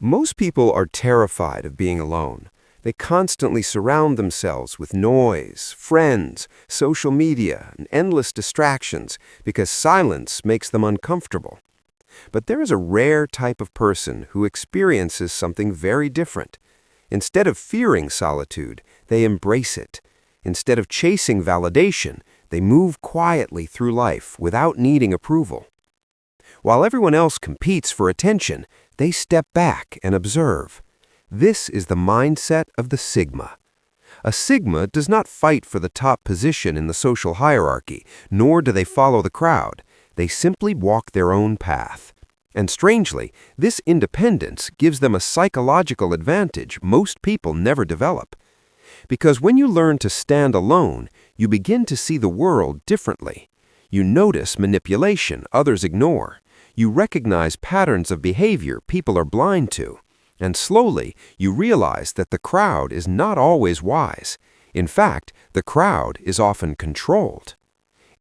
Most people are terrified of being alone. They constantly surround themselves with noise, friends, social media, and endless distractions because silence makes them uncomfortable. But there is a rare type of person who experiences something very different. Instead of fearing solitude, they embrace it. Instead of chasing validation, they move quietly through life without needing approval. While everyone else competes for attention, they step back and observe. This is the mindset of the Sigma. A Sigma does not fight for the top position in the social hierarchy, nor do they follow the crowd. They simply walk their own path. And strangely, this independence gives them a psychological advantage most people never develop. Because when you learn to stand alone, you begin to see the world differently. You notice manipulation others ignore. You recognize patterns of behavior people are blind to. And slowly, you realize that the crowd is not always wise. In fact, the crowd is often controlled.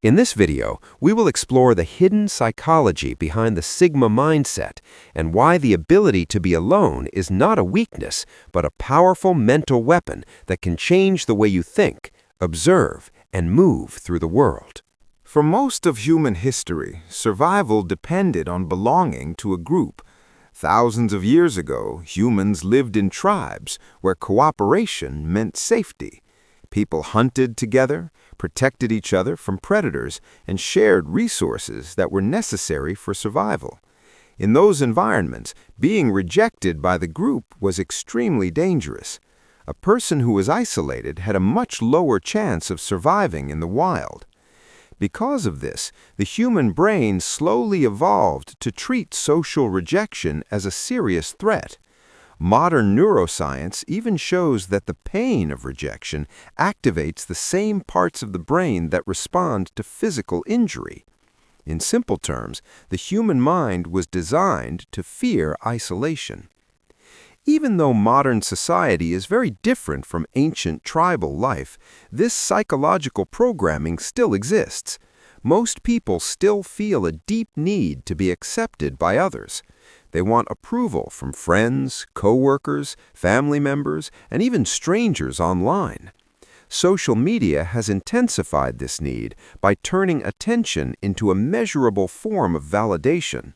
In this video, we will explore the hidden psychology behind the Sigma mindset and why the ability to be alone is not a weakness, but a powerful mental weapon that can change the way you think, observe, and move through the world. For most of human history, survival depended on belonging to a group. Thousands of years ago, humans lived in tribes where cooperation meant safety. People hunted together, protected each other from predators, and shared resources that were necessary for survival. In those environments, being rejected by the group was extremely dangerous. A person who was isolated had a much lower chance of surviving in the wild. Because of this, the human brain slowly evolved to treat social rejection as a serious threat. Modern neuroscience even shows that the pain of rejection activates the same parts of the brain that respond to physical injury. In simple terms, the human mind was designed to fear isolation. Even though modern society is very different from ancient tribal life, this psychological programming still exists. Most people still feel a deep need to be accepted by others. They want approval from friends, coworkers, family members, and even strangers online. Social media has intensified this need by turning attention into a measurable form of validation.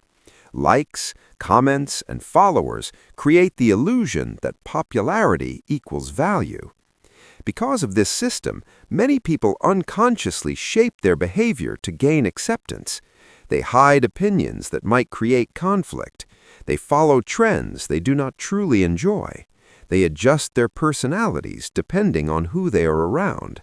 Likes, comments, and followers create the illusion that popularity equals value. Because of this system, many people unconsciously shape their behavior to gain acceptance. They hide opinions that might create conflict. They follow trends they do not truly enjoy. They adjust their personalities depending on who they are around.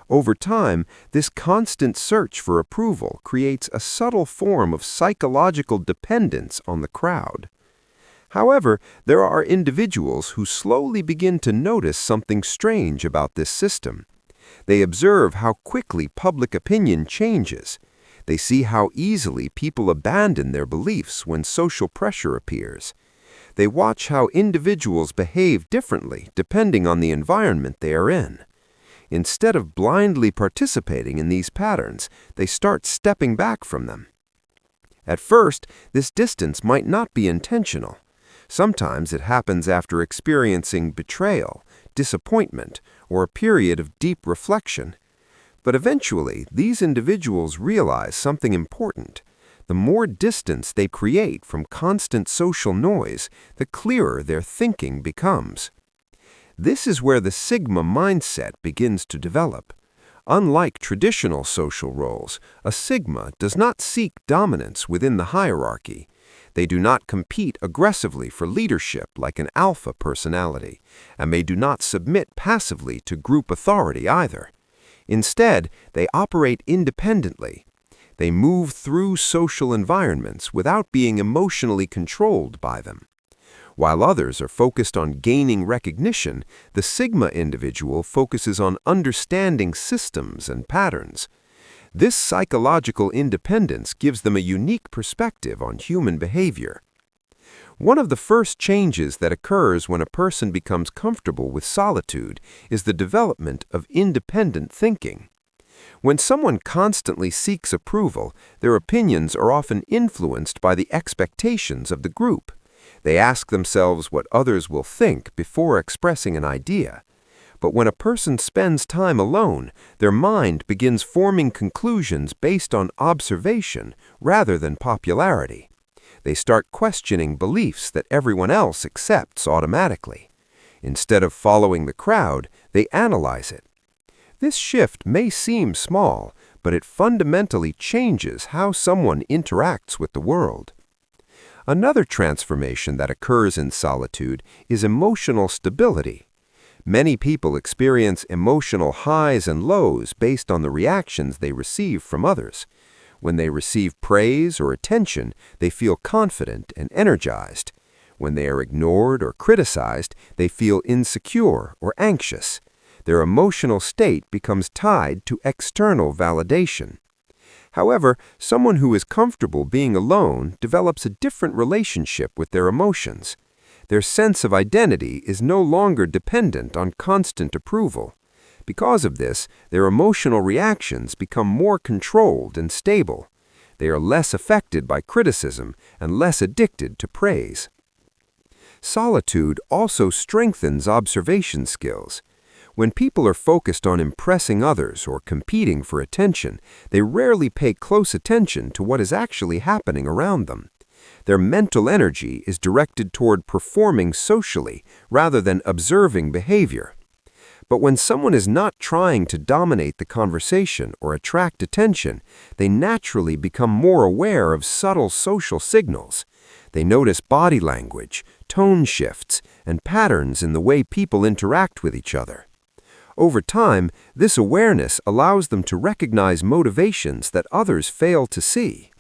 Over time, this constant search for approval creates a subtle form of psychological dependence on the crowd. However, there are individuals who slowly begin to notice something strange about this system. They observe how quickly public opinion changes. They see how easily people abandon their beliefs when social pressure appears. They watch how individuals behave differently depending on the environment they are in. Instead of blindly participating in these patterns, they start stepping back from them. At first, this distance might not be intentional. Sometimes it happens after experiencing betrayal, disappointment, or a period of deep reflection. But eventually, these individuals realize something important. The more distance they create from constant social noise, the clearer their thinking becomes. This is where the Sigma mindset begins to develop. Unlike traditional social roles, a Sigma does not seek dominance within the hierarchy. They do not compete aggressively for leadership like an alpha personality, and they do not submit passively to group authority either. Instead, they operate independently. They move through social environments without being emotionally controlled by them. While others are focused on gaining recognition, the Sigma individual focuses on understanding systems and patterns. This psychological independence gives them a unique perspective on human behavior. One of the first changes that occurs when a person becomes comfortable with solitude is the development of independent thinking. When someone constantly seeks approval, their opinions are often influenced by the expectations of the group. They ask themselves what others will think before expressing an idea. But when a person spends time alone, their mind begins forming conclusions based on observation rather than popularity. They start questioning beliefs that everyone else accepts automatically. Instead of following the crowd, they analyze it. This shift may seem small, but it fundamentally changes how someone interacts with the world. Another transformation that occurs in solitude is emotional stability. Many people experience emotional highs and lows based on the reactions they receive from others. When they receive praise or attention, they feel confident and energized. When they are ignored or criticized, they feel insecure or anxious. Their emotional state becomes tied to external validation. However, someone who is comfortable being alone develops a different relationship with their emotions. Their sense of identity is no longer dependent on constant approval. Because of this, their emotional reactions become more controlled and stable. They are less affected by criticism and less addicted to praise. Solitude also strengthens observation skills. When people are focused on impressing others or competing for attention, they rarely pay close attention to what is actually happening around them. Their mental energy is directed toward performing socially rather than observing behavior. But when someone is not trying to dominate the conversation or attract attention, they naturally become more aware of subtle social signals. They notice body language, tone shifts, and patterns in the way people interact with each other. Over time, this awareness allows them to recognize motivations that others fail to see.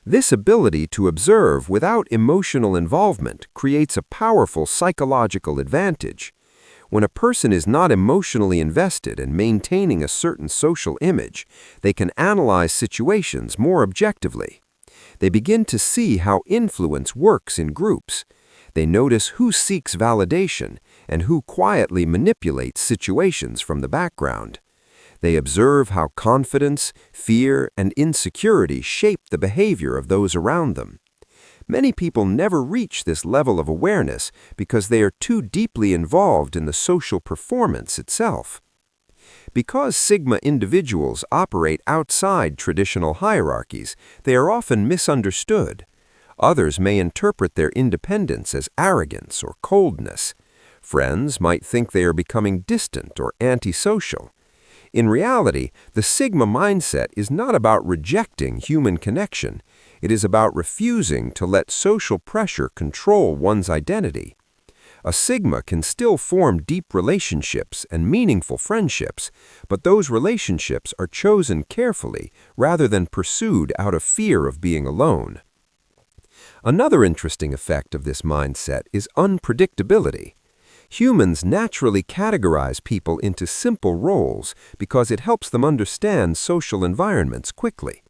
This ability to observe without emotional involvement creates a powerful psychological advantage. When a person is not emotionally invested in maintaining a certain social image, they can analyze situations more objectively. They begin to see how influence works in groups. They notice who seeks validation and who quietly manipulates situations from the background. They observe how confidence, fear, and insecurity shape the behavior of those around them. Many people never reach this level of awareness because they are too deeply involved in the social performance itself. Because Sigma individuals operate outside traditional hierarchies, they are often misunderstood. Others may interpret their independence as arrogance or coldness. Friends might think they are becoming distant or antisocial. In reality, the Sigma mindset is not about rejecting human connection. It is about refusing to let social pressure control one's identity. A Sigma can still form deep relationships and meaningful friendships, but those relationships are chosen carefully rather than pursued out of fear of being alone. Another interesting effect of this mindset is unpredictability. Humans naturally categorize people into simple roles because it helps them understand social environments quickly.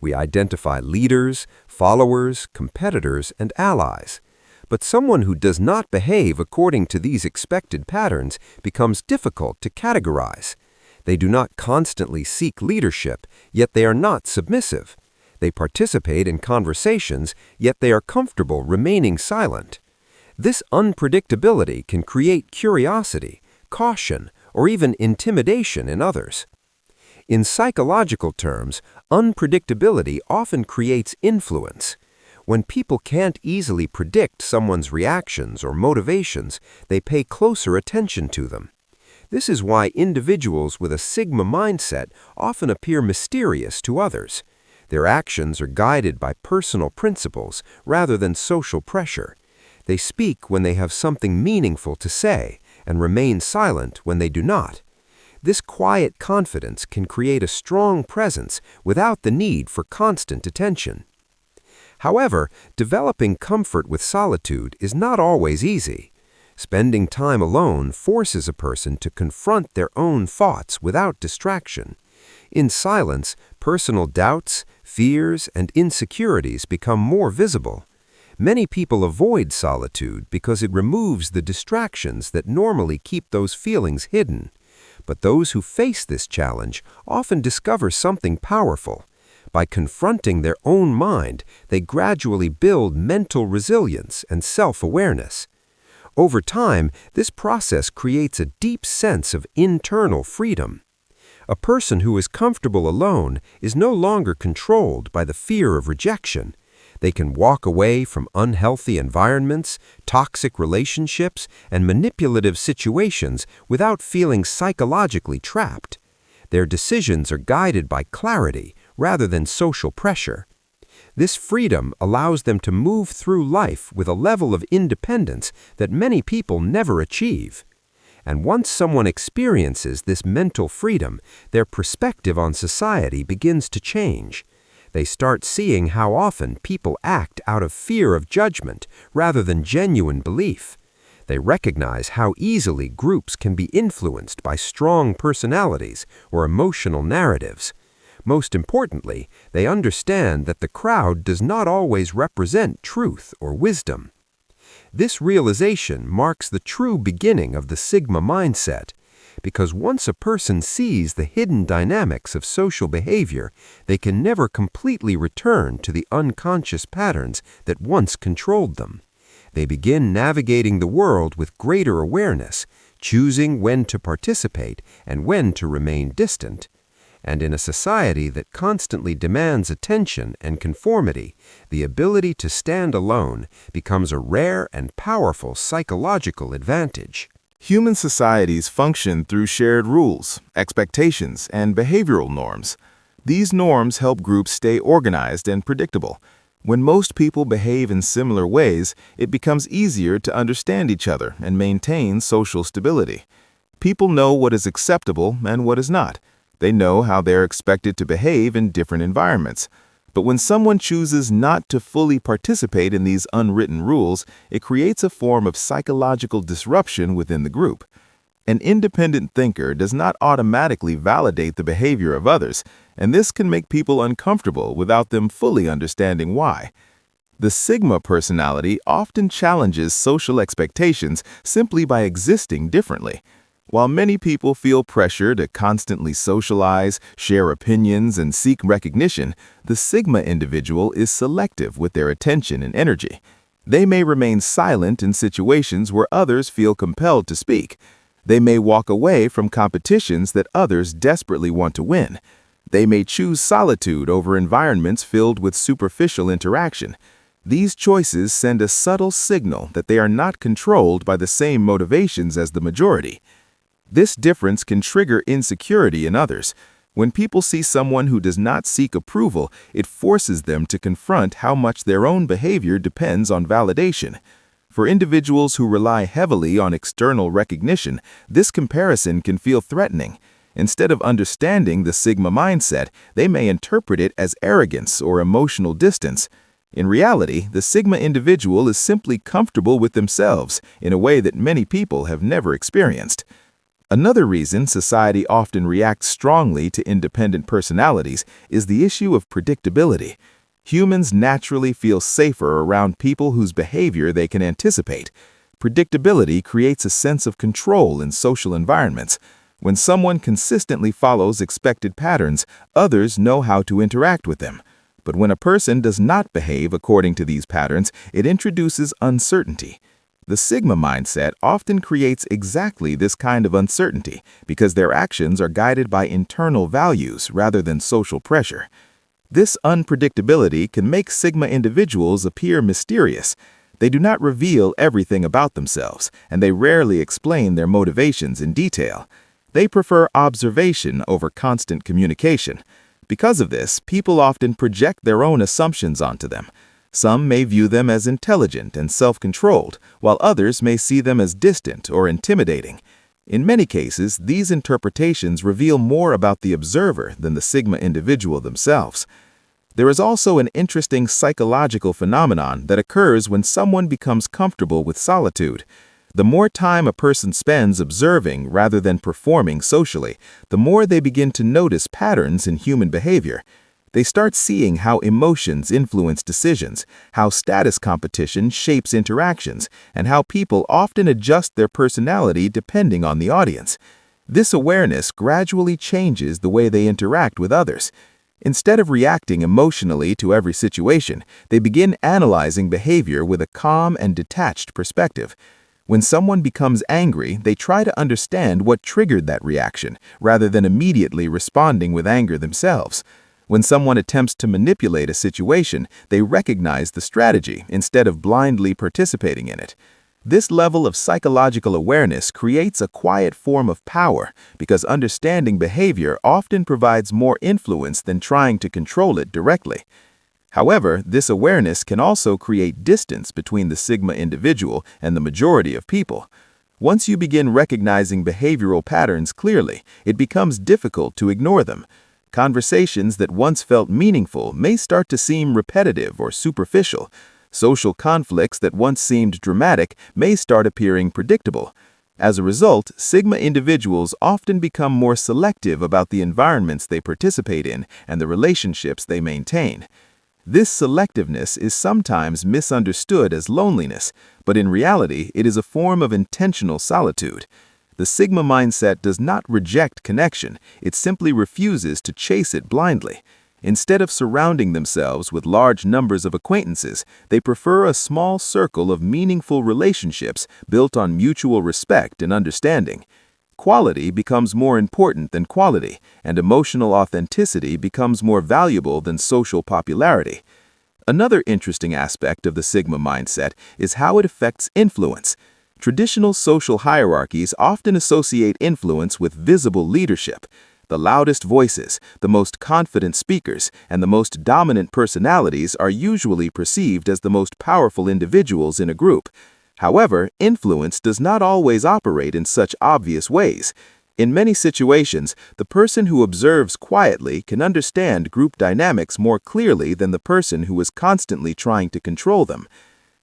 We identify leaders, followers, competitors, and allies. But someone who does not behave according to these expected patterns becomes difficult to categorize. They do not constantly seek leadership, yet they are not submissive. They participate in conversations, yet they are comfortable remaining silent. This unpredictability can create curiosity, caution, or even intimidation in others. In psychological terms, unpredictability often creates influence. When people can't easily predict someone's reactions or motivations, they pay closer attention to them. This is why individuals with a Sigma mindset often appear mysterious to others. Their actions are guided by personal principles rather than social pressure. They speak when they have something meaningful to say and remain silent when they do not. This quiet confidence can create a strong presence without the need for constant attention. However, developing comfort with solitude is not always easy. Spending time alone forces a person to confront their own thoughts without distraction. In silence, personal doubts, fears, and insecurities become more visible. Many people avoid solitude because it removes the distractions that normally keep those feelings hidden. But those who face this challenge often discover something powerful. By confronting their own mind, they gradually build mental resilience and self-awareness. Over time, this process creates a deep sense of internal freedom. A person who is comfortable alone is no longer controlled by the fear of rejection. They can walk away from unhealthy environments, toxic relationships, and manipulative situations without feeling psychologically trapped. Their decisions are guided by clarity rather than social pressure. This freedom allows them to move through life with a level of independence that many people never achieve. And once someone experiences this mental freedom, their perspective on society begins to change. They start seeing how often people act out of fear of judgment rather than genuine belief. They recognize how easily groups can be influenced by strong personalities or emotional narratives. Most importantly, they understand that the crowd does not always represent truth or wisdom. This realization marks the true beginning of the Sigma mindset, because once a person sees the hidden dynamics of social behavior, they can never completely return to the unconscious patterns that once controlled them. They begin navigating the world with greater awareness, choosing when to participate and when to remain distant. And in a society that constantly demands attention and conformity, the ability to stand alone becomes a rare and powerful psychological advantage. Human societies function through shared rules, expectations, and behavioral norms. These norms help groups stay organized and predictable. When most people behave in similar ways, it becomes easier to understand each other and maintain social stability. People know what is acceptable and what is not. They know how they're expected to behave in different environments. But when someone chooses not to fully participate in these unwritten rules, it creates a form of psychological disruption within the group. An independent thinker does not automatically validate the behavior of others, and this can make people uncomfortable without them fully understanding why. The Sigma personality often challenges social expectations simply by existing differently. While many people feel pressure to constantly socialize, share opinions, and seek recognition, the Sigma individual is selective with their attention and energy. They may remain silent in situations where others feel compelled to speak. They may walk away from competitions that others desperately want to win. They may choose solitude over environments filled with superficial interaction. These choices send a subtle signal that they are not controlled by the same motivations as the majority. This difference can trigger insecurity in others. When people see someone who does not seek approval, it forces them to confront how much their own behavior depends on validation. For individuals who rely heavily on external recognition, this comparison can feel threatening. Instead of understanding the Sigma mindset, they may interpret it as arrogance or emotional distance. In reality, the Sigma individual is simply comfortable with themselves in a way that many people have never experienced. Another reason society often reacts strongly to independent personalities is the issue of predictability. Humans naturally feel safer around people whose behavior they can anticipate. Predictability creates a sense of control in social environments. When someone consistently follows expected patterns, others know how to interact with them. But when a person does not behave according to these patterns, it introduces uncertainty. The Sigma mindset often creates exactly this kind of uncertainty because their actions are guided by internal values rather than social pressure. This unpredictability can make Sigma individuals appear mysterious. They do not reveal everything about themselves, and they rarely explain their motivations in detail. They prefer observation over constant communication. Because of this, people often project their own assumptions onto them. Some may view them as intelligent and self-controlled, while others may see them as distant or intimidating. In many cases, these interpretations reveal more about the observer than the Sigma individual themselves. There is also an interesting psychological phenomenon that occurs when someone becomes comfortable with solitude. The more time a person spends observing rather than performing socially, the more they begin to notice patterns in human behavior. They start seeing how emotions influence decisions, how status competition shapes interactions, and how people often adjust their personality depending on the audience. This awareness gradually changes the way they interact with others. Instead of reacting emotionally to every situation, they begin analyzing behavior with a calm and detached perspective. When someone becomes angry, they try to understand what triggered that reaction, rather than immediately responding with anger themselves. When someone attempts to manipulate a situation, they recognize the strategy instead of blindly participating in it. This level of psychological awareness creates a quiet form of power because understanding behavior often provides more influence than trying to control it directly. However, this awareness can also create distance between the Sigma individual and the majority of people. Once you begin recognizing behavioral patterns clearly, it becomes difficult to ignore them. Conversations that once felt meaningful may start to seem repetitive or superficial. Social conflicts that once seemed dramatic may start appearing predictable. As a result, Sigma individuals often become more selective about the environments they participate in and the relationships they maintain. This selectiveness is sometimes misunderstood as loneliness, but in reality, it is a form of intentional solitude. The Sigma mindset does not reject connection, it simply refuses to chase it blindly. Instead of surrounding themselves with large numbers of acquaintances, they prefer a small circle of meaningful relationships built on mutual respect and understanding. Quality becomes more important than quality, and emotional authenticity becomes more valuable than social popularity. Another interesting aspect of the Sigma mindset is how it affects influence. Traditional social hierarchies often associate influence with visible leadership. The loudest voices, the most confident speakers, and the most dominant personalities are usually perceived as the most powerful individuals in a group. However, influence does not always operate in such obvious ways. In many situations, the person who observes quietly can understand group dynamics more clearly than the person who is constantly trying to control them.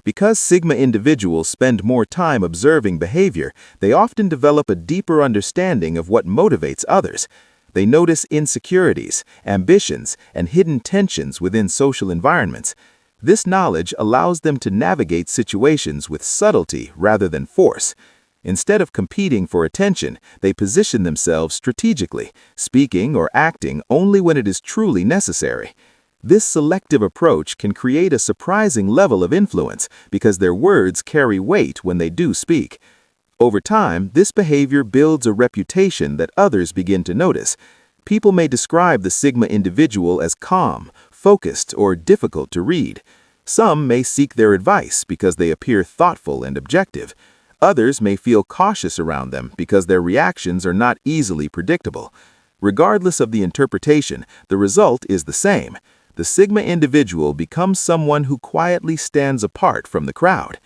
Because Sigma individuals spend more time observing behavior, they often develop a deeper understanding of what motivates others. They notice insecurities, ambitions, and hidden tensions within social environments. This knowledge allows them to navigate situations with subtlety rather than force. Instead of competing for attention, they position themselves strategically, speaking or acting only when it is truly necessary. This selective approach can create a surprising level of influence because their words carry weight when they do speak. Over time, this behavior builds a reputation that others begin to notice. People may describe the Sigma individual as calm, focused, or difficult to read. Some may seek their advice because they appear thoughtful and objective. Others may feel cautious around them because their reactions are not easily predictable. Regardless of the interpretation, the result is the same. The Sigma individual becomes someone who quietly stands apart from the crowd.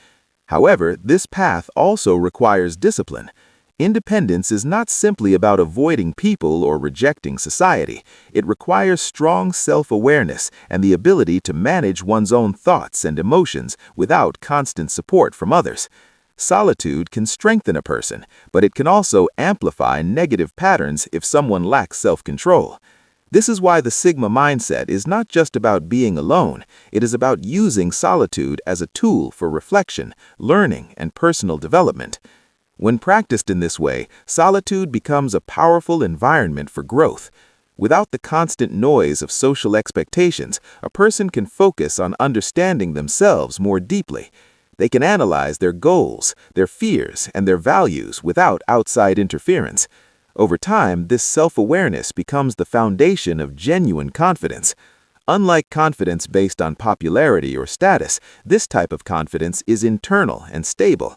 However, this path also requires discipline. Independence is not simply about avoiding people or rejecting society. It requires strong self-awareness and the ability to manage one's own thoughts and emotions without constant support from others. Solitude can strengthen a person, but it can also amplify negative patterns if someone lacks self-control. This is why the Sigma mindset is not just about being alone, it is about using solitude as a tool for reflection, learning, and personal development. When practiced in this way, solitude becomes a powerful environment for growth. Without the constant noise of social expectations, a person can focus on understanding themselves more deeply. They can analyze their goals, their fears, and their values without outside interference. Over time, this self-awareness becomes the foundation of genuine confidence. Unlike confidence based on popularity or status, this type of confidence is internal and stable.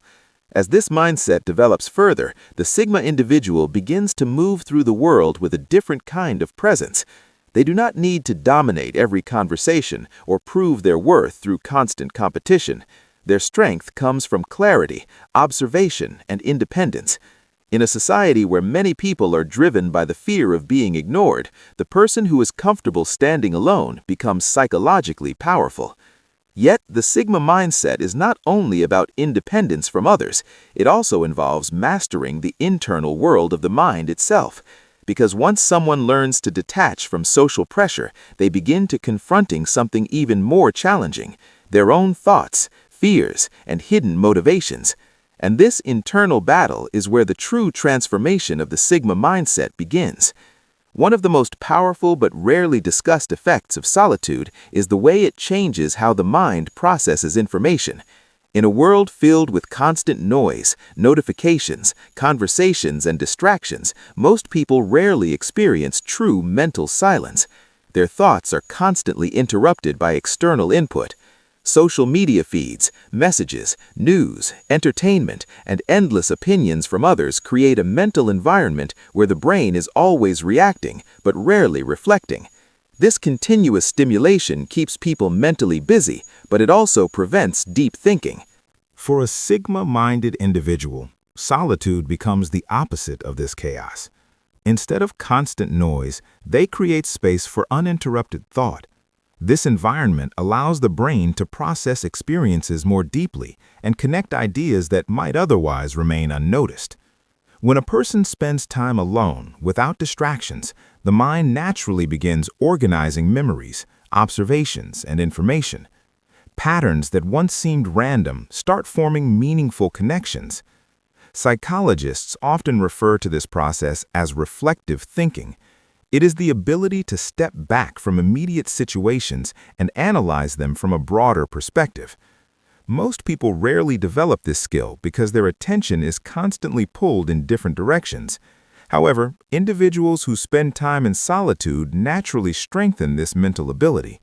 As this mindset develops further, the Sigma individual begins to move through the world with a different kind of presence. They do not need to dominate every conversation or prove their worth through constant competition. Their strength comes from clarity, observation, and independence. In a society where many people are driven by the fear of being ignored, the person who is comfortable standing alone becomes psychologically powerful. Yet, the Sigma mindset is not only about independence from others, it also involves mastering the internal world of the mind itself. Because once someone learns to detach from social pressure, they begin to confronting something even more challenging, their own thoughts, fears, and hidden motivations. And this internal battle is where the true transformation of the Sigma mindset begins. One of the most powerful but rarely discussed effects of solitude is the way it changes how the mind processes information. In a world filled with constant noise, notifications, conversations, and distractions, most people rarely experience true mental silence. Their thoughts are constantly interrupted by external input. Social media feeds, messages, news, entertainment, and endless opinions from others create a mental environment where the brain is always reacting, but rarely reflecting. This continuous stimulation keeps people mentally busy, but it also prevents deep thinking. For a Sigma-minded individual, solitude becomes the opposite of this chaos. Instead of constant noise, they create space for uninterrupted thought. This environment allows the brain to process experiences more deeply and connect ideas that might otherwise remain unnoticed. When a person spends time alone, without distractions, the mind naturally begins organizing memories, observations, and information. Patterns that once seemed random start forming meaningful connections. Psychologists often refer to this process as reflective thinking. It is the ability to step back from immediate situations and analyze them from a broader perspective. Most people rarely develop this skill because their attention is constantly pulled in different directions. However, individuals who spend time in solitude naturally strengthen this mental ability.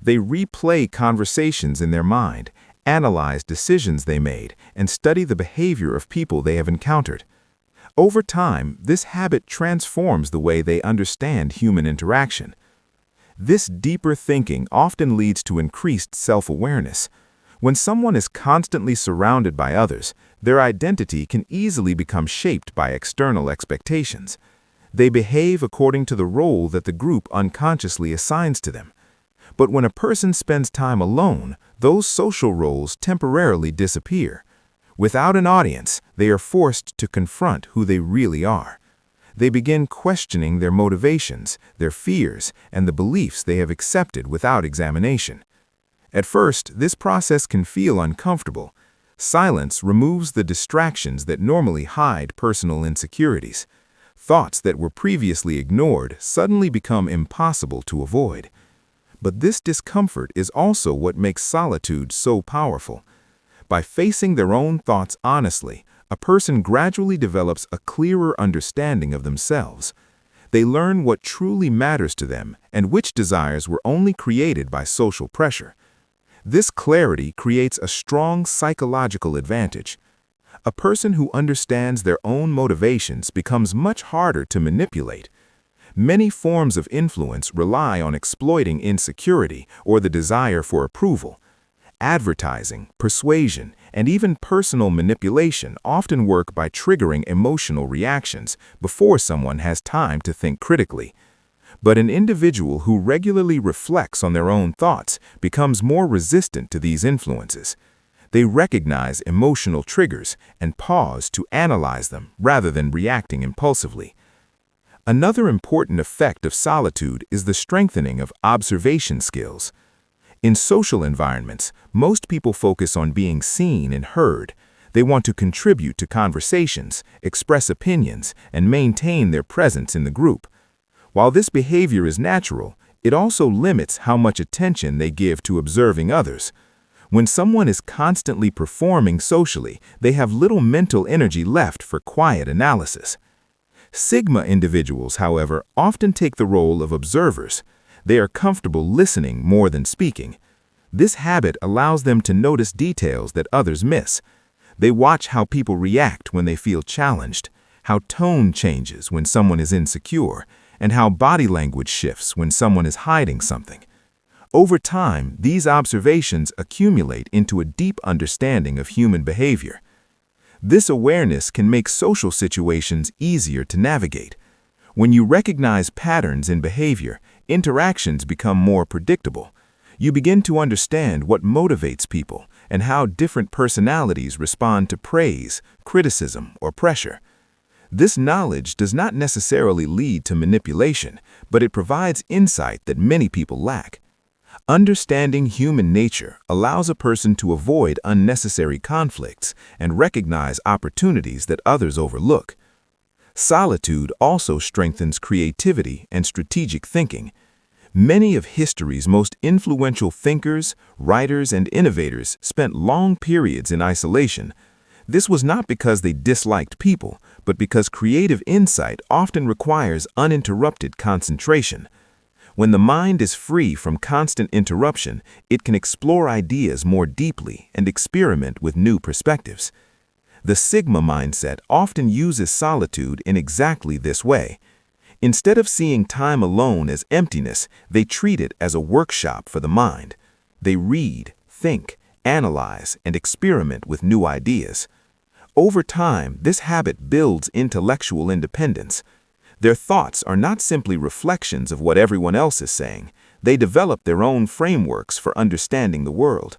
They replay conversations in their mind, analyze decisions they made, and study the behavior of people they have encountered. Over time, this habit transforms the way they understand human interaction. This deeper thinking often leads to increased self-awareness. When someone is constantly surrounded by others, their identity can easily become shaped by external expectations. They behave according to the role that the group unconsciously assigns to them. But when a person spends time alone, those social roles temporarily disappear. Without an audience, they are forced to confront who they really are. They begin questioning their motivations, their fears, and the beliefs they have accepted without examination. At first, this process can feel uncomfortable. Silence removes the distractions that normally hide personal insecurities. Thoughts that were previously ignored suddenly become impossible to avoid. But this discomfort is also what makes solitude so powerful. By facing their own thoughts honestly, a person gradually develops a clearer understanding of themselves. They learn what truly matters to them and which desires were only created by social pressure. This clarity creates a strong psychological advantage. A person who understands their own motivations becomes much harder to manipulate. Many forms of influence rely on exploiting insecurity or the desire for approval. Advertising, persuasion, and even personal manipulation often work by triggering emotional reactions before someone has time to think critically. But an individual who regularly reflects on their own thoughts becomes more resistant to these influences. They recognize emotional triggers and pause to analyze them rather than reacting impulsively. Another important effect of solitude is the strengthening of observation skills. In social environments, most people focus on being seen and heard. They want to contribute to conversations, express opinions, and maintain their presence in the group. While this behavior is natural, it also limits how much attention they give to observing others. When someone is constantly performing socially, they have little mental energy left for quiet analysis. Sigma individuals, however, often take the role of observers. They are comfortable listening more than speaking. This habit allows them to notice details that others miss. They watch how people react when they feel challenged, how tone changes when someone is insecure, and how body language shifts when someone is hiding something. Over time, these observations accumulate into a deep understanding of human behavior. This awareness can make social situations easier to navigate. When you recognize patterns in behavior, interactions become more predictable. You begin to understand what motivates people and how different personalities respond to praise, criticism, or pressure. This knowledge does not necessarily lead to manipulation, but it provides insight that many people lack. Understanding human nature allows a person to avoid unnecessary conflicts and recognize opportunities that others overlook. Solitude also strengthens creativity and strategic thinking. Many of history's most influential thinkers, writers, and innovators spent long periods in isolation. This was not because they disliked people, but because creative insight often requires uninterrupted concentration. When the mind is free from constant interruption, it can explore ideas more deeply and experiment with new perspectives. The Sigma mindset often uses solitude in exactly this way. Instead of seeing time alone as emptiness, they treat it as a workshop for the mind. They read, think, analyze, and experiment with new ideas. Over time, this habit builds intellectual independence. Their thoughts are not simply reflections of what everyone else is saying. They develop their own frameworks for understanding the world.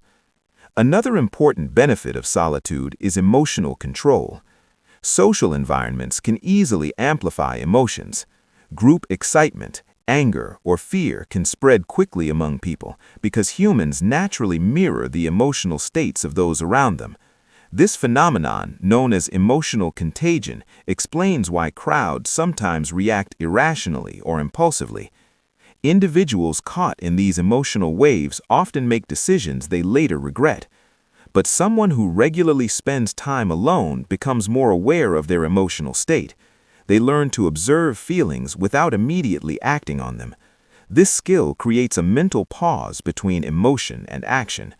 Another important benefit of solitude is emotional control. Social environments can easily amplify emotions. Group excitement, anger, or fear can spread quickly among people because humans naturally mirror the emotional states of those around them. This phenomenon, known as emotional contagion, explains why crowds sometimes react irrationally or impulsively. Individuals caught in these emotional waves often make decisions they later regret. But someone who regularly spends time alone becomes more aware of their emotional state. They learn to observe feelings without immediately acting on them. This skill creates a mental pause between emotion and action.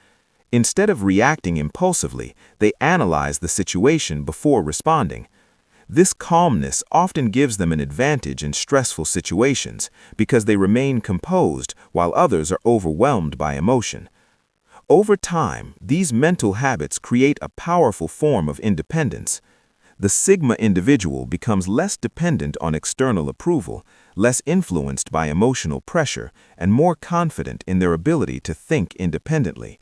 Instead of reacting impulsively, they analyze the situation before responding. This calmness often gives them an advantage in stressful situations because they remain composed while others are overwhelmed by emotion. Over time, these mental habits create a powerful form of independence. The Sigma individual becomes less dependent on external approval, less influenced by emotional pressure, and more confident in their ability to think independently.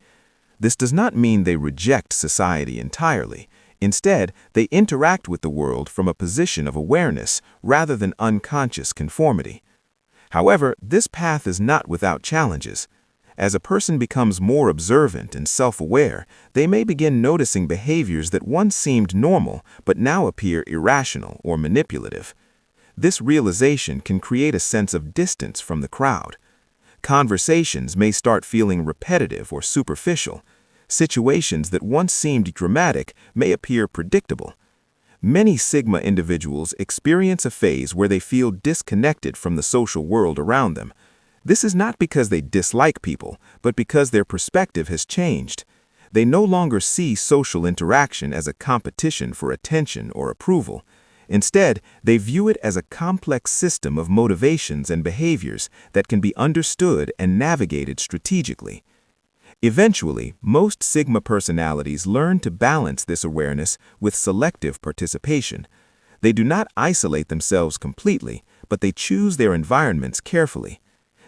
This does not mean they reject society entirely. Instead, they interact with the world from a position of awareness rather than unconscious conformity. However, this path is not without challenges. As a person becomes more observant and self-aware, they may begin noticing behaviors that once seemed normal but now appear irrational or manipulative. This realization can create a sense of distance from the crowd. Conversations may start feeling repetitive or superficial. Situations that once seemed dramatic may appear predictable. Many Sigma individuals experience a phase where they feel disconnected from the social world around them. This is not because they dislike people, but because their perspective has changed. They no longer see social interaction as a competition for attention or approval. Instead, they view it as a complex system of motivations and behaviors that can be understood and navigated strategically. Eventually, most Sigma personalities learn to balance this awareness with selective participation. They do not isolate themselves completely, but they choose their environments carefully.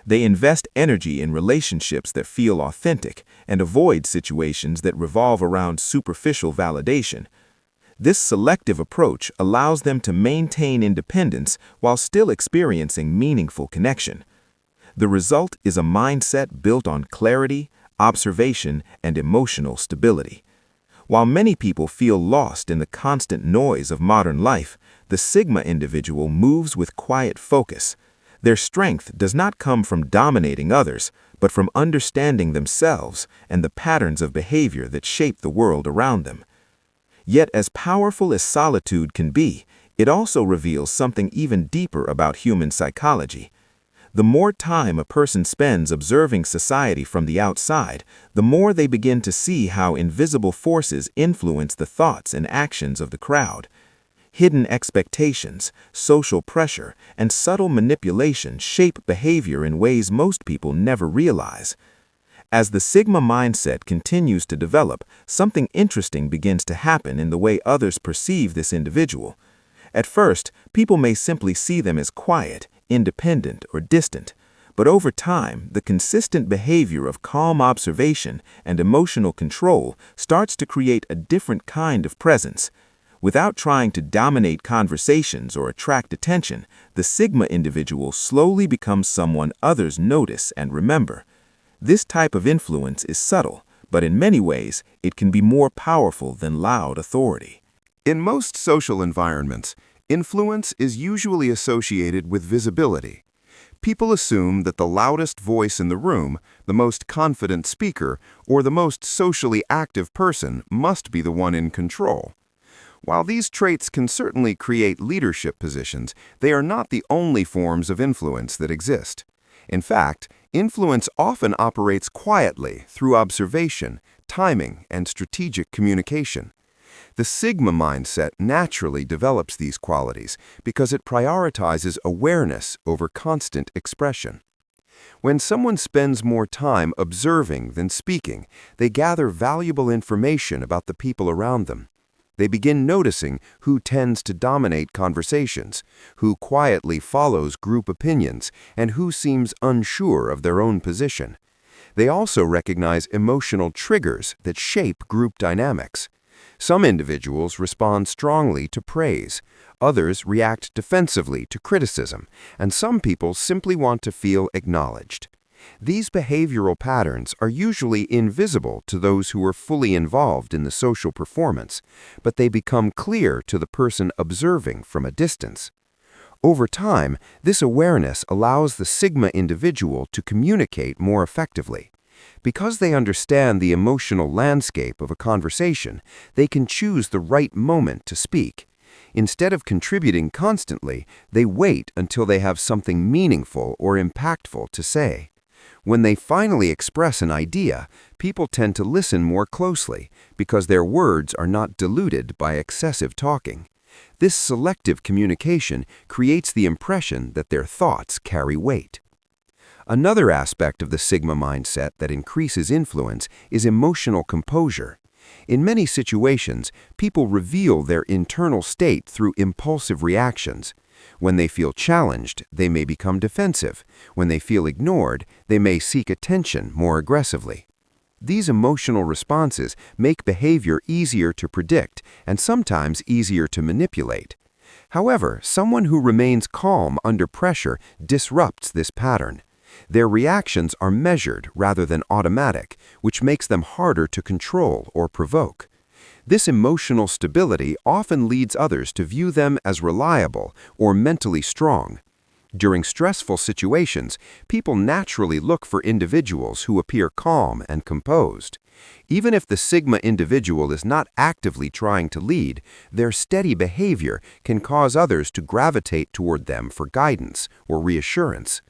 They invest energy in relationships that feel authentic and avoid situations that revolve around superficial validation. This selective approach allows them to maintain independence while still experiencing meaningful connection. The result is a mindset built on clarity, observation, and emotional stability. While many people feel lost in the constant noise of modern life, the Sigma individual moves with quiet focus. Their strength does not come from dominating others, but from understanding themselves and the patterns of behavior that shape the world around them. Yet, as powerful as solitude can be, it also reveals something even deeper about human psychology. The more time a person spends observing society from the outside, the more they begin to see how invisible forces influence the thoughts and actions of the crowd. Hidden expectations, social pressure, and subtle manipulation shape behavior in ways most people never realize. As the Sigma mindset continues to develop, something interesting begins to happen in the way others perceive this individual. At first, people may simply see them as quiet, independent, or distant. But over time, the consistent behavior of calm observation and emotional control starts to create a different kind of presence. Without trying to dominate conversations or attract attention, the Sigma individual slowly becomes someone others notice and remember. This type of influence is subtle, but in many ways, it can be more powerful than loud authority. In most social environments, Influence is usually associated with visibility. People assume that the loudest voice in the room, the most confident speaker, or the most socially active person must be the one in control. While these traits can certainly create leadership positions, they are not the only forms of influence that exist. In fact, influence often operates quietly through observation, timing, and strategic communication. The Sigma mindset naturally develops these qualities because it prioritizes awareness over constant expression. When someone spends more time observing than speaking, they gather valuable information about the people around them. They begin noticing who tends to dominate conversations, who quietly follows group opinions, and who seems unsure of their own position. They also recognize emotional triggers that shape group dynamics. Some individuals respond strongly to praise, others react defensively to criticism, and some people simply want to feel acknowledged. These behavioral patterns are usually invisible to those who are fully involved in the social performance, but they become clear to the person observing from a distance. Over time, this awareness allows the Sigma individual to communicate more effectively. Because they understand the emotional landscape of a conversation, they can choose the right moment to speak. Instead of contributing constantly, they wait until they have something meaningful or impactful to say. When they finally express an idea, people tend to listen more closely because their words are not diluted by excessive talking. This selective communication creates the impression that their thoughts carry weight. Another aspect of the Sigma mindset that increases influence is emotional composure. In many situations, people reveal their internal state through impulsive reactions. When they feel challenged, they may become defensive. When they feel ignored, they may seek attention more aggressively. These emotional responses make behavior easier to predict and sometimes easier to manipulate. However, someone who remains calm under pressure disrupts this pattern. Their reactions are measured rather than automatic, which makes them harder to control or provoke. This emotional stability often leads others to view them as reliable or mentally strong. During stressful situations, people naturally look for individuals who appear calm and composed. Even if the Sigma individual is not actively trying to lead, their steady behavior can cause others to gravitate toward them for guidance or reassurance.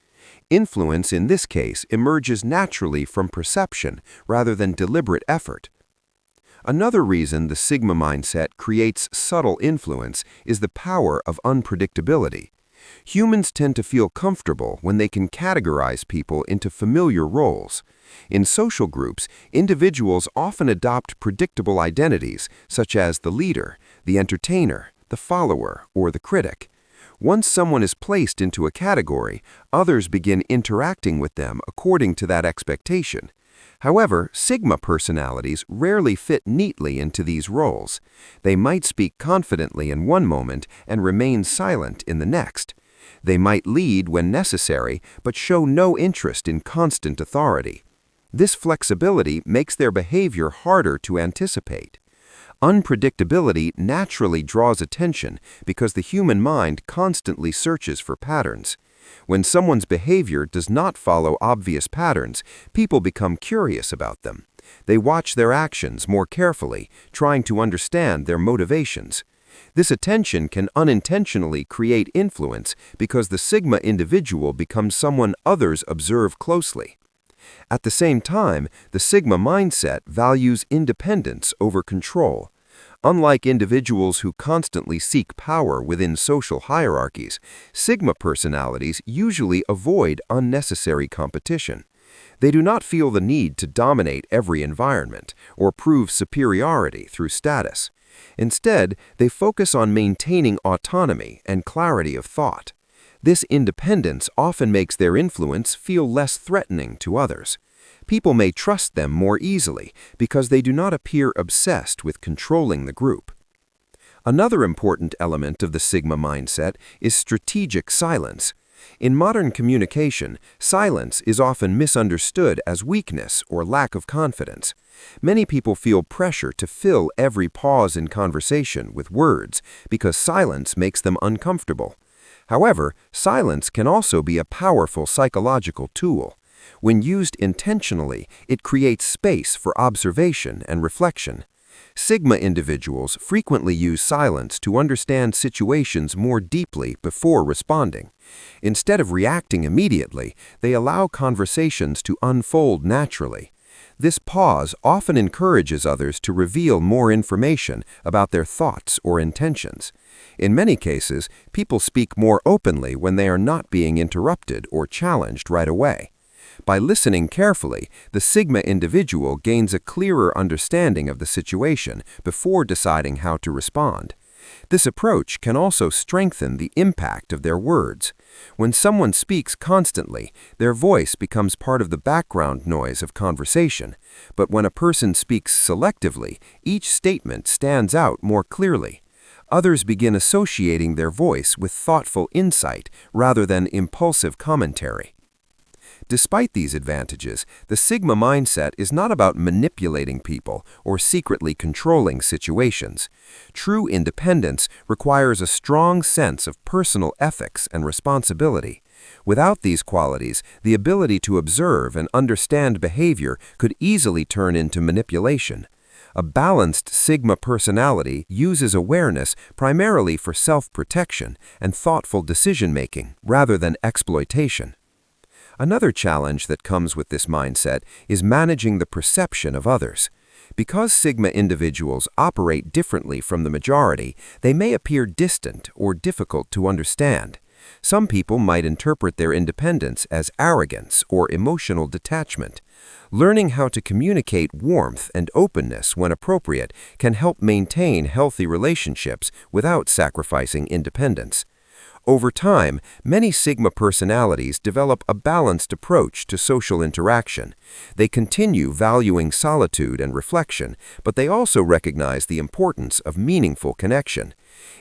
Influence in this case emerges naturally from perception rather than deliberate effort. Another reason the Sigma mindset creates subtle influence is the power of unpredictability. Humans tend to feel comfortable when they can categorize people into familiar roles. In social groups, individuals often adopt predictable identities such as the leader, the entertainer, the follower, or the critic. Once someone is placed into a category, others begin interacting with them according to that expectation. However, Sigma personalities rarely fit neatly into these roles. They might speak confidently in one moment and remain silent in the next. They might lead when necessary, but show no interest in constant authority. This flexibility makes their behavior harder to anticipate. Unpredictability naturally draws attention because the human mind constantly searches for patterns. When someone's behavior does not follow obvious patterns, people become curious about them. They watch their actions more carefully, trying to understand their motivations. This attention can unintentionally create influence because the Sigma individual becomes someone others observe closely. At the same time, the Sigma mindset values independence over control. Unlike individuals who constantly seek power within social hierarchies, Sigma personalities usually avoid unnecessary competition. They do not feel the need to dominate every environment or prove superiority through status. Instead, they focus on maintaining autonomy and clarity of thought. This independence often makes their influence feel less threatening to others. People may trust them more easily because they do not appear obsessed with controlling the group. Another important element of the Sigma mindset is strategic silence. In modern communication, silence is often misunderstood as weakness or lack of confidence. Many people feel pressure to fill every pause in conversation with words because silence makes them uncomfortable. However, silence can also be a powerful psychological tool. When used intentionally, it creates space for observation and reflection. Sigma individuals frequently use silence to understand situations more deeply before responding. Instead of reacting immediately, they allow conversations to unfold naturally. This pause often encourages others to reveal more information about their thoughts or intentions. In many cases, people speak more openly when they are not being interrupted or challenged right away. By listening carefully, the Sigma individual gains a clearer understanding of the situation before deciding how to respond. This approach can also strengthen the impact of their words. When someone speaks constantly, their voice becomes part of the background noise of conversation. But when a person speaks selectively, each statement stands out more clearly. Others begin associating their voice with thoughtful insight rather than impulsive commentary. Despite these advantages, the Sigma mindset is not about manipulating people or secretly controlling situations. True independence requires a strong sense of personal ethics and responsibility. Without these qualities, the ability to observe and understand behavior could easily turn into manipulation. A balanced Sigma personality uses awareness primarily for self-protection and thoughtful decision-making rather than exploitation. Another challenge that comes with this mindset is managing the perception of others. Because Sigma individuals operate differently from the majority, they may appear distant or difficult to understand. Some people might interpret their independence as arrogance or emotional detachment. Learning how to communicate warmth and openness when appropriate can help maintain healthy relationships without sacrificing independence. Over time, many Sigma personalities develop a balanced approach to social interaction. They continue valuing solitude and reflection, but they also recognize the importance of meaningful connection.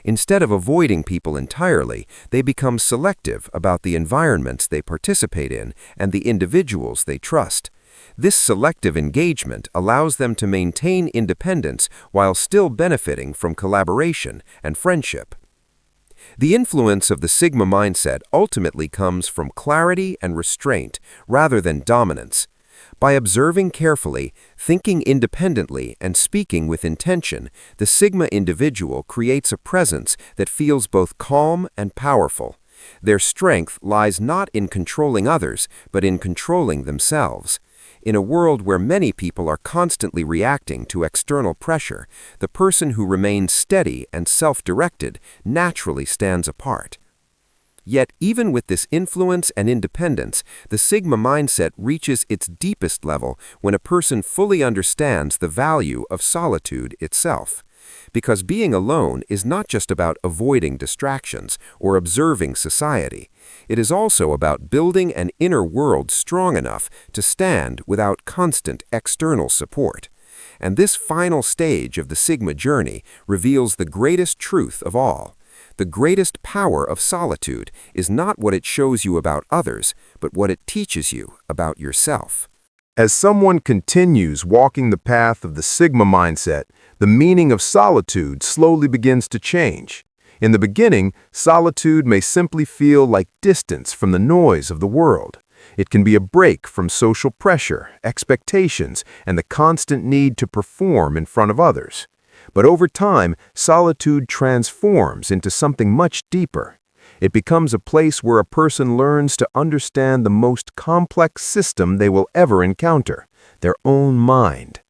Instead of avoiding people entirely, they become selective about the environments they participate in and the individuals they trust. This selective engagement allows them to maintain independence while still benefiting from collaboration and friendship. The influence of the Sigma mindset ultimately comes from clarity and restraint rather than dominance. By observing carefully, thinking independently, and speaking with intention, the Sigma individual creates a presence that feels both calm and powerful. Their strength lies not in controlling others, but in controlling themselves. In a world where many people are constantly reacting to external pressure, the person who remains steady and self-directed naturally stands apart. Yet, even with this influence and independence, the Sigma mindset reaches its deepest level when a person fully understands the value of solitude itself. Because being alone is not just about avoiding distractions or observing society. It is also about building an inner world strong enough to stand without constant external support. And this final stage of the Sigma journey reveals the greatest truth of all. The greatest power of solitude is not what it shows you about others, but what it teaches you about yourself. As someone continues walking the path of the Sigma mindset, the meaning of solitude slowly begins to change. In the beginning, solitude may simply feel like distance from the noise of the world. It can be a break from social pressure, expectations, and the constant need to perform in front of others. But over time, solitude transforms into something much deeper. It becomes a place where a person learns to understand the most complex system they will ever encounter, their own mind.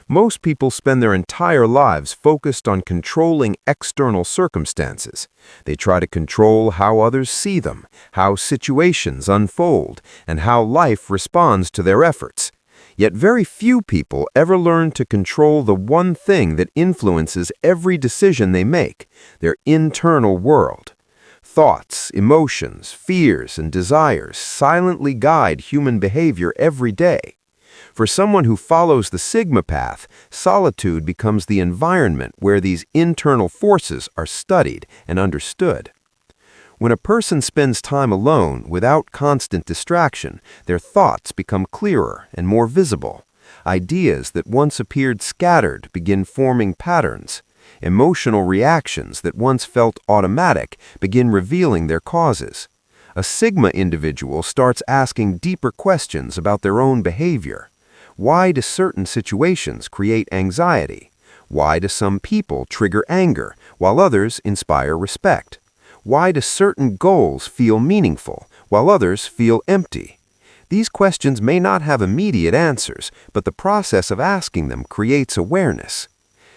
Most people spend their entire lives focused on controlling external circumstances. They try to control how others see them, how situations unfold, and how life responds to their efforts. Yet very few people ever learn to control the one thing that influences every decision they make, their internal world. Thoughts, emotions, fears, and desires silently guide human behavior every day. For someone who follows the Sigma path, solitude becomes the environment where these internal forces are studied and understood. When a person spends time alone without constant distraction, their thoughts become clearer and more visible. Ideas that once appeared scattered begin forming patterns. Emotional reactions that once felt automatic begin revealing their causes. A Sigma individual starts asking deeper questions about their own behavior. Why do certain situations create anxiety? Why do some people trigger anger, while others inspire respect? Why do certain goals feel meaningful, while others feel empty? These questions may not have immediate answers, but the process of asking them creates awareness.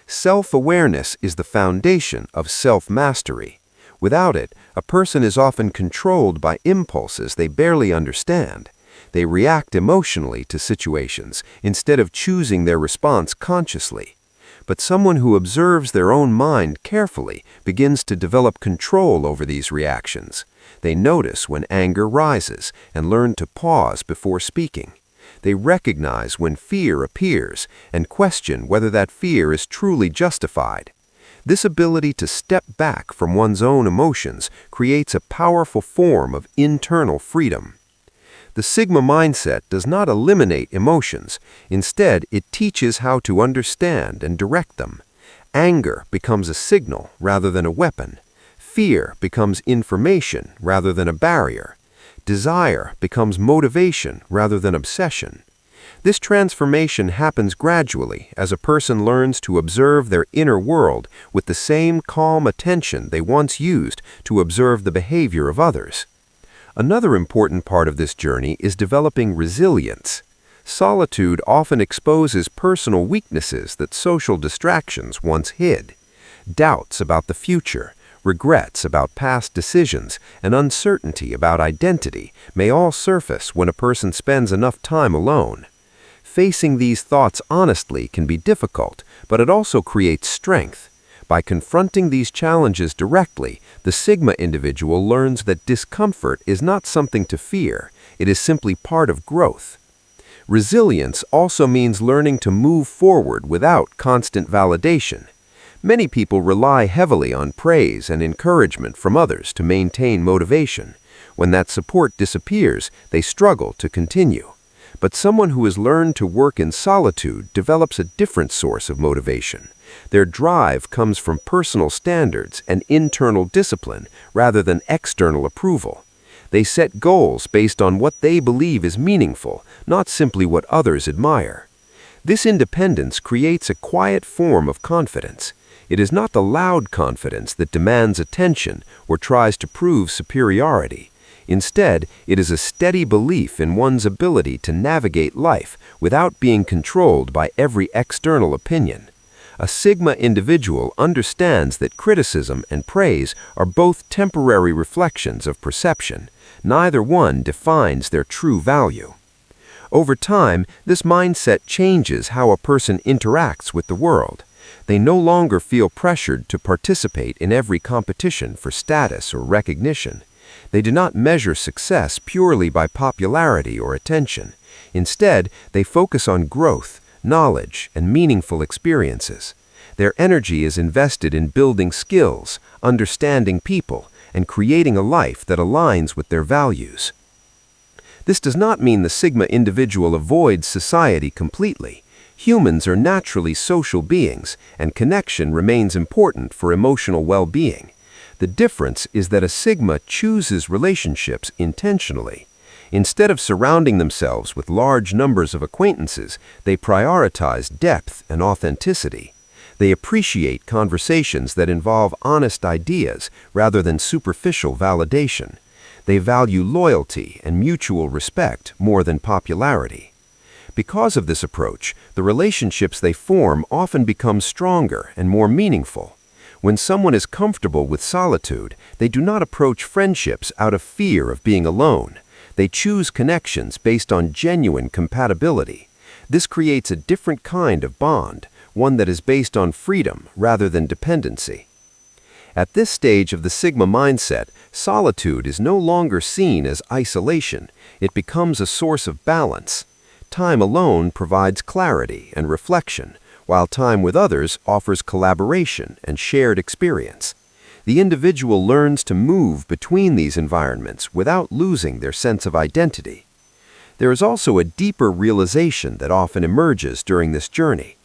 Self-awareness is the foundation of self-mastery. Without it, a person is often controlled by impulses they barely understand. They react emotionally to situations instead of choosing their response consciously. But someone who observes their own mind carefully begins to develop control over these reactions. They notice when anger rises and learn to pause before speaking. They recognize when fear appears and question whether that fear is truly justified. This ability to step back from one's own emotions creates a powerful form of internal freedom. The Sigma mindset does not eliminate emotions. Instead, it teaches how to understand and direct them. Anger becomes a signal rather than a weapon. Fear becomes information rather than a barrier. Desire becomes motivation rather than obsession. This transformation happens gradually as a person learns to observe their inner world with the same calm attention they once used to observe the behavior of others. Another important part of this journey is developing resilience. Solitude often exposes personal weaknesses that social distractions once hid. Doubts about the future, regrets about past decisions, and uncertainty about identity may all surface when a person spends enough time alone. Facing these thoughts honestly can be difficult, but it also creates strength. By confronting these challenges directly, the Sigma individual learns that discomfort is not something to fear, it is simply part of growth. Resilience also means learning to move forward without constant validation. Many people rely heavily on praise and encouragement from others to maintain motivation. When that support disappears, they struggle to continue. But someone who has learned to work in solitude develops a different source of motivation. Their drive comes from personal standards and internal discipline rather than external approval. They set goals based on what they believe is meaningful, not simply what others admire. This independence creates a quiet form of confidence. It is not the loud confidence that demands attention or tries to prove superiority. Instead, it is a steady belief in one's ability to navigate life without being controlled by every external opinion. A Sigma individual understands that criticism and praise are both temporary reflections of perception. Neither one defines their true value. Over time, this mindset changes how a person interacts with the world. They no longer feel pressured to participate in every competition for status or recognition. They do not measure success purely by popularity or attention. Instead, they focus on growth, knowledge, and meaningful experiences. Their energy is invested in building skills, understanding people, and creating a life that aligns with their values. This does not mean the Sigma individual avoids society completely. Humans are naturally social beings, and connection remains important for emotional well-being. The difference is that a Sigma chooses relationships intentionally. Instead of surrounding themselves with large numbers of acquaintances, they prioritize depth and authenticity. They appreciate conversations that involve honest ideas rather than superficial validation. They value loyalty and mutual respect more than popularity. Because of this approach, the relationships they form often become stronger and more meaningful. When someone is comfortable with solitude, they do not approach friendships out of fear of being alone. They choose connections based on genuine compatibility. This creates a different kind of bond, one that is based on freedom rather than dependency. At this stage of the Sigma mindset, solitude is no longer seen as isolation. It becomes a source of balance. Time alone provides clarity and reflection, while time with others offers collaboration and shared experience. The individual learns to move between these environments without losing their sense of identity. There is also a deeper realization that often emerges during this journey.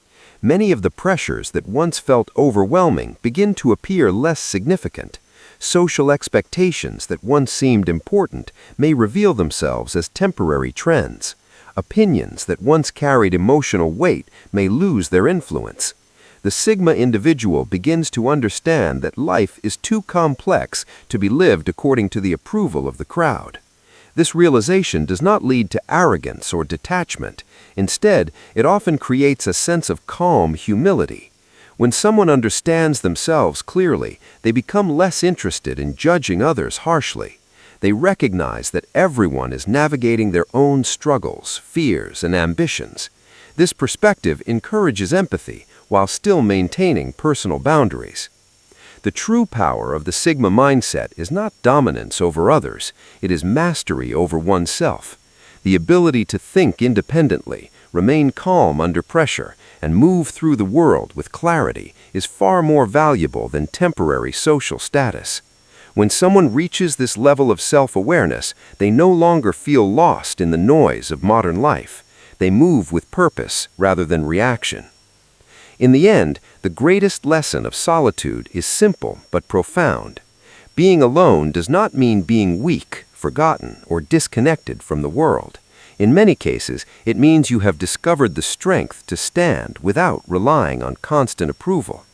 Many of the pressures that once felt overwhelming begin to appear less significant. Social expectations that once seemed important may reveal themselves as temporary trends. Opinions that once carried emotional weight may lose their influence. The Sigma individual begins to understand that life is too complex to be lived according to the approval of the crowd. This realization does not lead to arrogance or detachment. Instead, it often creates a sense of calm humility. When someone understands themselves clearly, they become less interested in judging others harshly. They recognize that everyone is navigating their own struggles, fears, and ambitions. This perspective encourages empathy while still maintaining personal boundaries. The true power of the Sigma mindset is not dominance over others, it is mastery over oneself. The ability to think independently, remain calm under pressure, and move through the world with clarity is far more valuable than temporary social status. When someone reaches this level of self-awareness, they no longer feel lost in the noise of modern life. They move with purpose rather than reaction. In the end, the greatest lesson of solitude is simple but profound. Being alone does not mean being weak, forgotten, or disconnected from the world. In many cases, it means you have discovered the strength to stand without relying on constant approval.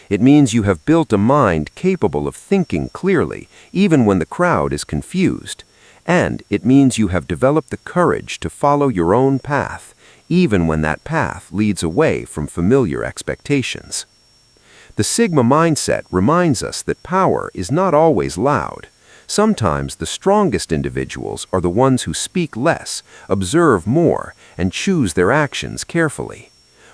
It means you have built a mind capable of thinking clearly, even when the crowd is confused. And it means you have developed the courage to follow your own path, even when that path leads away from familiar expectations. The Sigma mindset reminds us that power is not always loud. Sometimes the strongest individuals are the ones who speak less, observe more, and choose their actions carefully.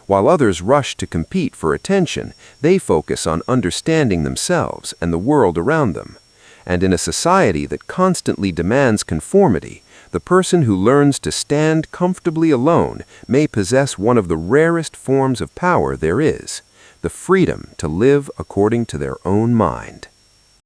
While others rush to compete for attention, they focus on understanding themselves and the world around them. And in a society that constantly demands conformity, the person who learns to stand comfortably alone may possess one of the rarest forms of power there is, the freedom to live according to their own mind.